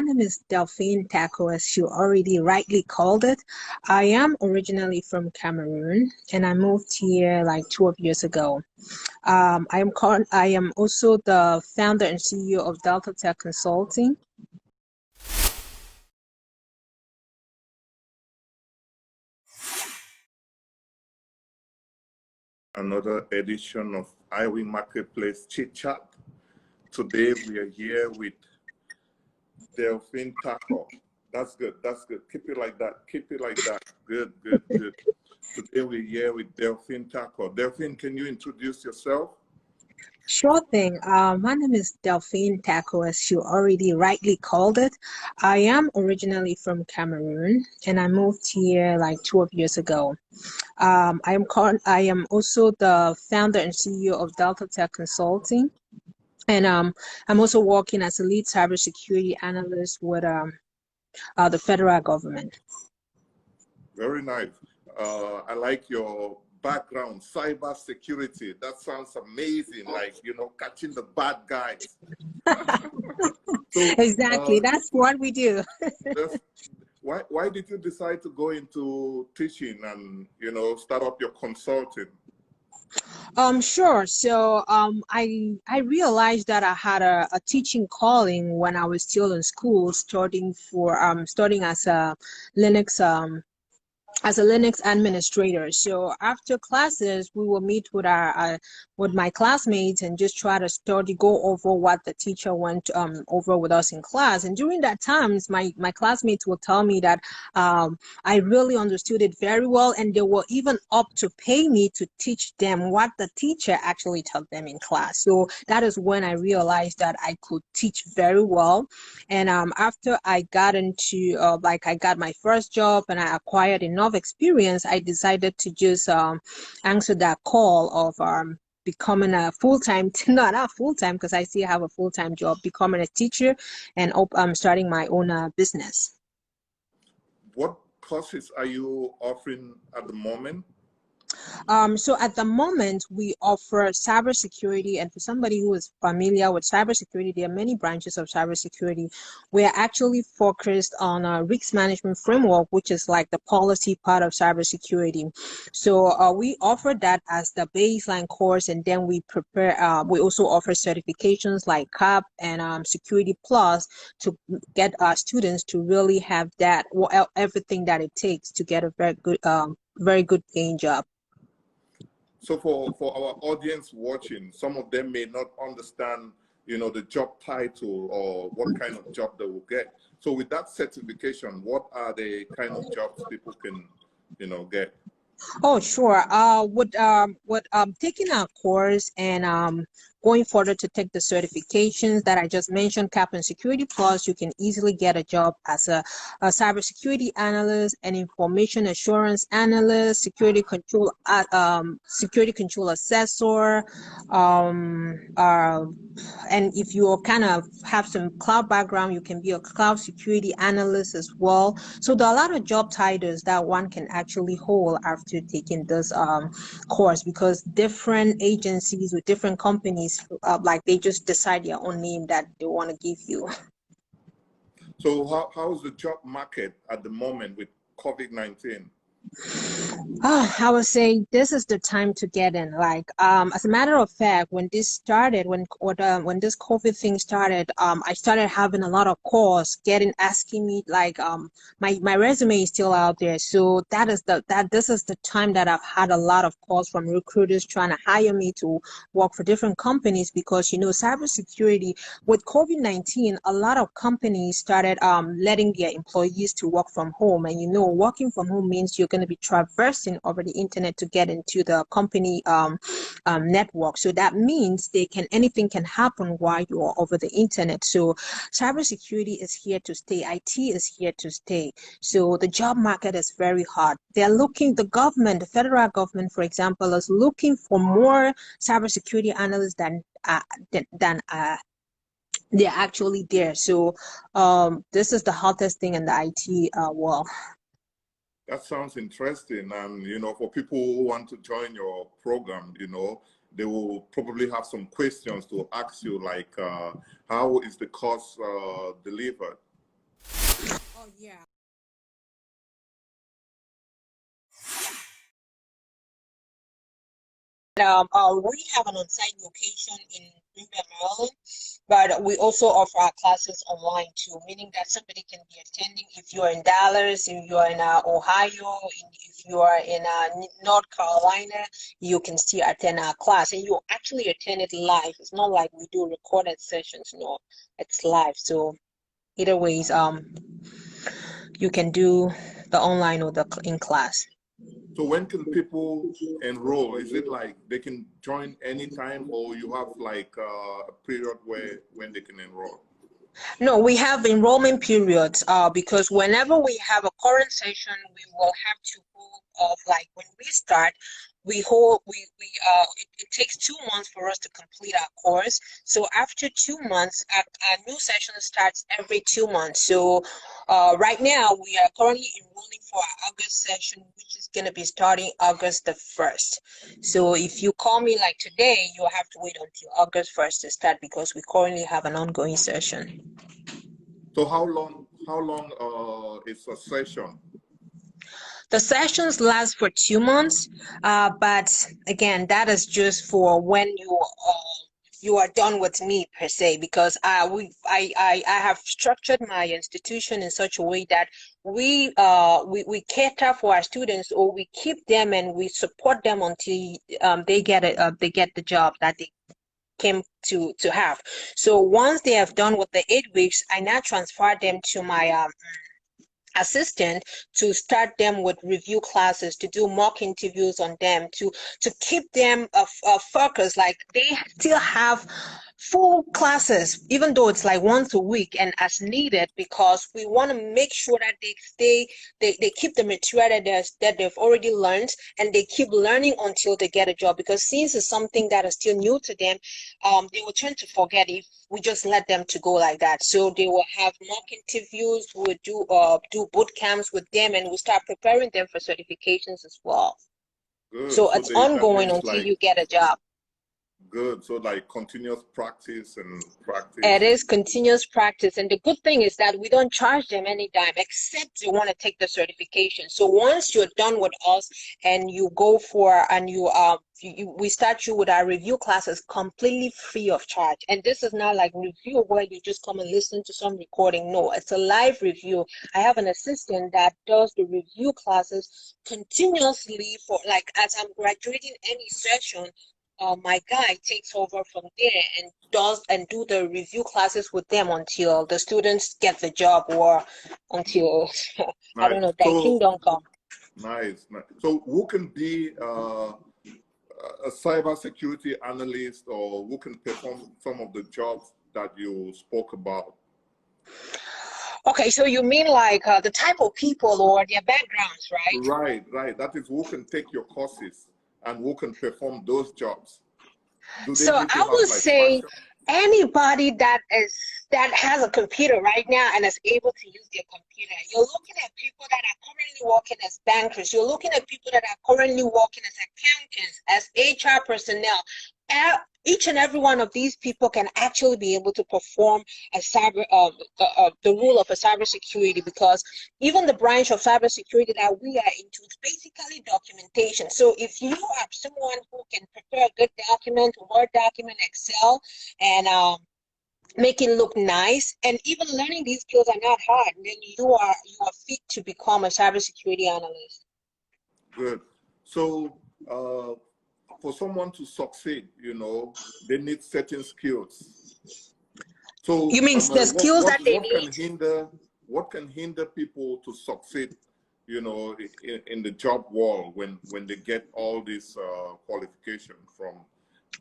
My name is Delphine Takoh, as you already rightly called it. I am originally from Cameroon, and I moved here like 12 years ago. I am also the founder and CEO of DelTaahTech Consulting. Another edition of Iwing Marketplace Chit Chat. Today we are here with Delphine Takoh. That's good. That's good. Keep it like that. Keep it like that. Good, good, good. Today we're here with Delphine Takoh. Delphine, can you introduce yourself? Sure thing. My name is Delphine Takoh, as you already rightly called it. I am originally from Cameroon, and I moved here like 12 years ago. I am also the founder and CEO of DelTaahTech Consulting, and I'm also working as a lead cybersecurity analyst with the federal government. Very nice. I like your background, cyber security. That sounds amazing. Like, you know, catching the bad guys. So, Exactly. That's what we do. why did you decide to go into teaching and, you know, start up your consulting? Sure. So I realized that I had a teaching calling when I was still in school, studying as a Linux administrator. So after classes, we will meet with my classmates and just try to go over what the teacher went over with us in class. And during that times, my classmates will tell me that I really understood it very well, and they were even up to pay me to teach them what the teacher actually taught them in class. So that is when I realized that I could teach very well. And after I got into I got my first job and I acquired enough experience, I decided to just answer that call of becoming a full-time, not full-time because I still have a full-time job, becoming a teacher and starting my own business. What courses are you offering at the moment? So at the moment, we offer cybersecurity, and for somebody who is familiar with cybersecurity, there are many branches of cybersecurity. We are actually focused on a risk management framework, which is like the policy part of cybersecurity. So we offer that as the baseline course, and then we prepare. We also offer certifications like CAP and Security Plus to get our students to really have that everything that it takes to get a very good paying job. So for our audience watching, some of them may not understand, you know, the job title or what kind of job they will get. So with that certification, what are the kind of jobs people can, you know, get? Oh, sure. With taking our course and going further to take the certifications that I just mentioned, CAP and Security Plus, you can easily get a job as a cybersecurity analyst, an information assurance analyst, security control assessor, and if you kind of have some cloud background, you can be a cloud security analyst as well. So there are a lot of job titles that one can actually hold after taking this course, because different agencies with different companies, they just decide their own name that they want to give you. So how's the job market at the moment with COVID-19? I would say this is the time to get in. As a matter of fact, when this COVID thing started, I started having a lot of calls, asking me my resume is still out there. So this is the time that I've had a lot of calls from recruiters trying to hire me to work for different companies, because cybersecurity with COVID-19, a lot of companies started letting their employees to work from home, and working from home means you're going to be traversing over the internet to get into the company network. So that means anything can happen while you are over the internet. So cybersecurity is here to stay. IT is here to stay. So the job market is very hot. The federal government, for example, is looking for more cybersecurity analysts than they're actually there. So this is the hottest thing in the IT world. That sounds interesting. And, for people who want to join your program, they will probably have some questions to ask you, like, how is the course delivered? Oh yeah. We have an on-site location in Greenville, Maryland, but we also offer our classes online too, meaning that somebody can be attending if you're in Dallas, if you're in Ohio, if you are in North Carolina, you can still attend our class, and you actually attend it live. It's not like we do recorded sessions. No, it's live. So either ways, you can do the online or the in class. So when can people enroll? Is it like they can join anytime, or you have like a period where when they can enroll? No, we have enrollment periods because whenever we have a current session, we will have to hold off. Like when we start, it takes 2 months for us to complete our course. So after 2 months, our new session starts every 2 months. So right now we are currently enrolling for our August session, which is going to be starting August the 1st. So if you call me like today, you'll have to wait until August 1st to start because we currently have an ongoing session. So how long is a session? The sessions last for 2 months, but again, that is just for when you are done with me per se, because I have structured my institution in such a way that we cater for our students, or we keep them and we support them until they get the job that they came to have. So once they have done with the 8 weeks, I now transfer them to my assistant to start them with review classes, to do mock interviews on them, to keep them focused. Like they still have full classes, even though it's like once a week and as needed, because we want to make sure that they keep the material that they've already learned, and they keep learning until they get a job, because since it's something that is still new to them, they will tend to forget if we just let them to go like that. So they will have mock interviews, we'll do boot camps with them, and we'll start preparing them for certifications as well. Good. So So it's that ongoing means until like you get a job. good. So like continuous practice and It practice. is continuous practice, and the good thing is that we don't charge them any dime except they want to take the certification. So once you're done with us and you go for and we start you with our review classes completely free of charge. And this is not like review where you just come and listen to some recording. No, it's a live review. I have an assistant that does the review classes continuously for, like, as I'm graduating any session, my guy takes over from there and do the review classes with them until the students get the job, or until I don't Nice. know, their So kingdom come. nice. So who can be a cybersecurity analyst, or who can perform some of the jobs that you spoke about? Okay, so you mean like the type of people or their backgrounds, right? Right, right. That is who can take your courses and who can perform those jobs. Do they So need to I have would like say passion? anybody that has a computer right now and is able to use their computer. You're looking at people that are currently working as bankers. You're looking at people that are currently working as accountants, as HR personnel. Each and every one of these people can actually be able to perform a the role of a cybersecurity, because even the branch of cybersecurity that we are into is basically documentation. So if you are someone who can prepare a good document, a Word document, Excel, and make it look nice, and even learning these skills are not hard, then you are fit to become a cybersecurity analyst. Good. So for someone to succeed, they need certain skills. So You mean the skills that they need? What can hinder people to succeed, in the job world when they get all this qualification from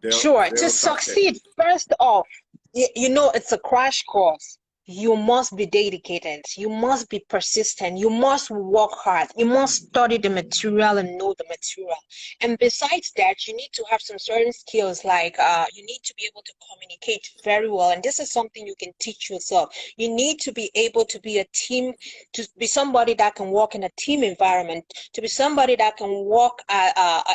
Sure. To DelTaahTech? succeed, first off, it's a crash course. You must be dedicated. You must be persistent. You must work hard. You must study the material and know the material. And besides that, you need to have some certain skills, like you need to be able to communicate very well. And this is something you can teach yourself. You need to be able to be a team, to be somebody that can work in a team environment, to be somebody that can work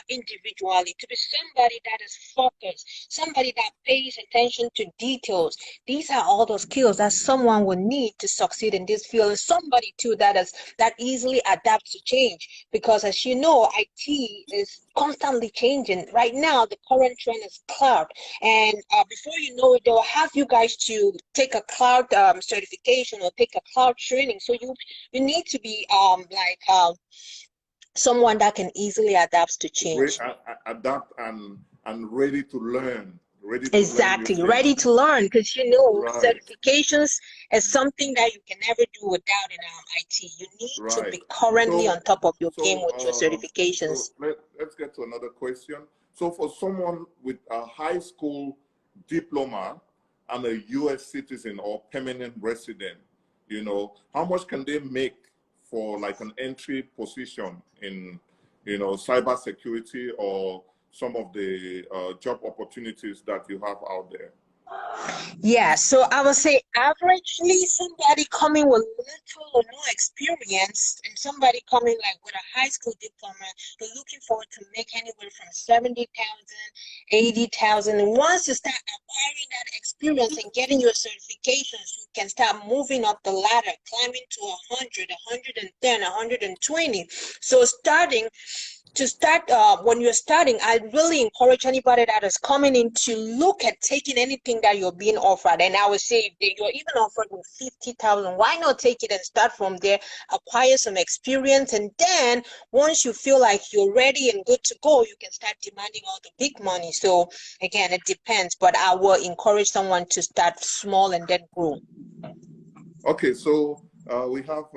individually, to be somebody that is focused, somebody that pays attention to details. These are all those skills that someone someone will need to succeed in this field is somebody too that easily adapts to change, because as you know, IT is constantly changing. Right now, the current trend is cloud, and before you know it, they'll have you guys to take a cloud certification or take a cloud training. So you need to be someone that can easily adapt to change. Adapt and ready to learn. Ready to learn new Exactly, things. ready to learn, because you know Right. certifications is something that you can never do without in IT. You need to Right. be currently on top of your game with your So certifications. let's get to another question. So for someone with a high school diploma and a U.S. citizen or permanent resident, you know, how much can they make for like an entry position in, you know, cybersecurity or some of the job opportunities that you have out there? Yeah, so I would say averagely somebody coming with little or no experience and somebody coming like with a high school diploma, you're looking forward to make anywhere from 70,000, 80,000. And once you start acquiring that experience and getting your certifications, you can start moving up the ladder, climbing to 100, 110, 120. So when you're starting, I really encourage anybody that is coming in to look at taking anything that you're being offered. And I would say if you're even offered with 50,000, why not take it and start from there, acquire some experience, and then once you feel like you're ready and good to go, you can start demanding all the big money. So again, it depends, but I will encourage someone to start small and then grow. Okay, so we have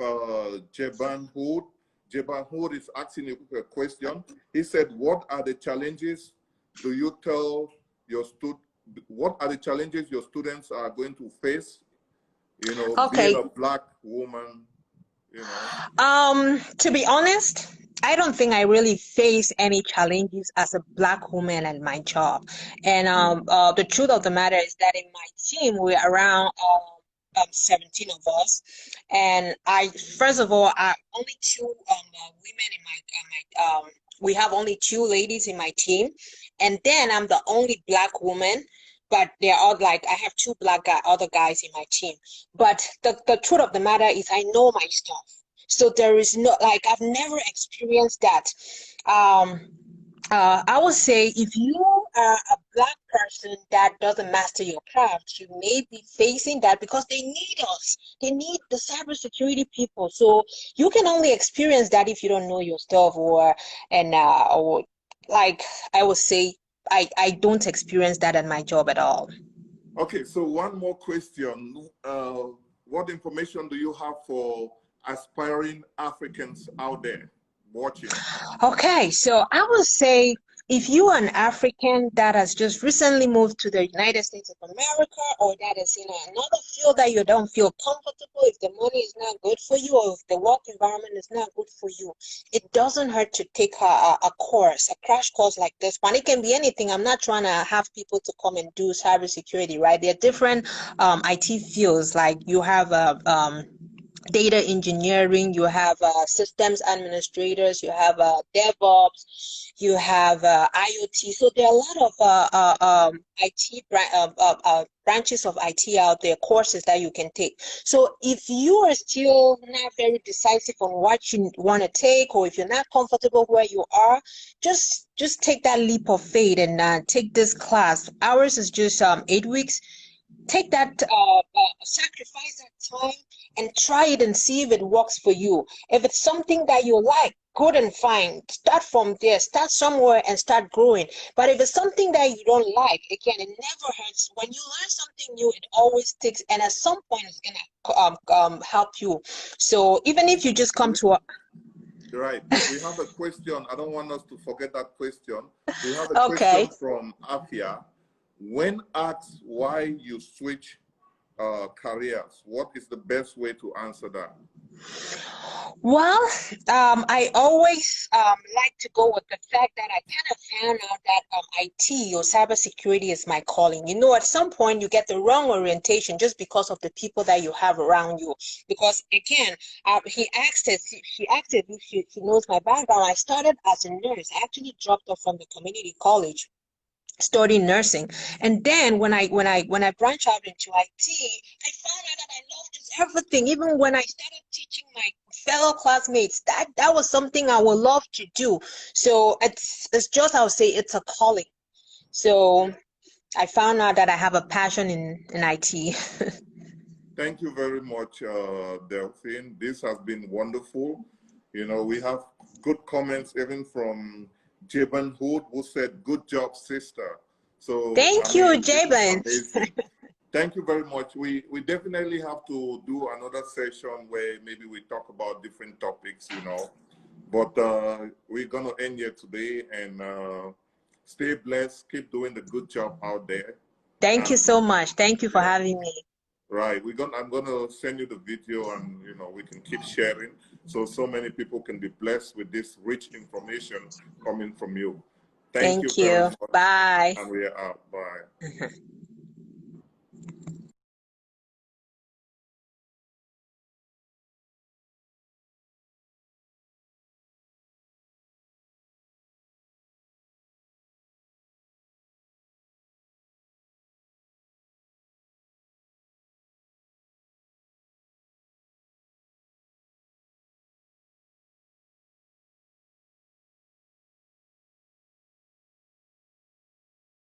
Jeban Hood. Jeban Hood is asking a question. He said, "What are the challenges? Do you tell your what are the challenges your students are going to face? You know, Okay. being a Black woman, you know." To be honest, I don't think I really face any challenges as a Black woman at my job. And the truth of the matter is that in my team, we're around 17 of us, and first of all, only two women in my we have only two ladies in my team, and then I'm the only Black woman. But they're all like, I have two other guys in my team. But the truth of the matter is I know my stuff. So there is no, like, I've never experienced that. I would say if you are a Black person that doesn't master your craft, you may be facing that because they need us. They need the cybersecurity people. So you can only experience that if you don't know your stuff, or like I would say, I don't experience that at my job at all. Okay, so one more question. What information do you have for aspiring Africans out there watching? Okay, so I would say if you are an African that has just recently moved to the United States of America, or that is in another field that you don't feel comfortable, if the money is not good for you, or if the work environment is not good for you, it doesn't hurt to take a course, a crash course like this one. It can be anything. I'm not trying to have people to come and do cybersecurity, right? There are different IT fields, like you have data engineering, you have systems administrators, you have DevOps, you have IoT. So there are a lot of branches of IT out there, courses that you can take. So if you are still not very decisive on what you want to take, or if you're not comfortable where you are, just take that leap of faith and take this class. Ours is just 8 weeks. Take that, sacrifice that time and try it and see if it works for you. If it's something that you like, good and fine. Start from there, start somewhere and start growing. But if it's something that you don't like, again, it never hurts. When you learn something new, it always takes, and at some point it's gonna help you. So even if you just come to a Right. We have a question. I don't want us to forget that question. We have a question from Afia. When asked why you switch careers, what is the best way to answer that? Well, I always like to go with the fact that I kind of found out that IT or cybersecurity is my calling. You know, at some point you get the wrong orientation just because of the people that you have around you. Because again, she asked if she knows my background. I started as a nurse. I actually dropped off from the community college, studying nursing, and then when I branch out into IT, I found out that I love everything. Even when I started teaching my fellow classmates, that was something I would love to do. So it's just, I would say it's a calling. So I found out that I have a passion in IT. Thank you very much, Delphine. This has been wonderful. You know, we have good comments even from Jabin Hood, who said, "Good job, sister." So, I Thank you, mean, this is Jabin. amazing. Thank you very much. We definitely have to do another session where maybe we talk about different topics, you know. But we're going to end here today, and stay blessed. Keep doing the good job out there. Thank you And so much. Thank you for yeah. having me. Right. I'm gonna send you the video, and you know we can keep sharing, so many people can be blessed with this rich information coming from you. Thank you Thank very you. much, Bye. and we are out. Bye.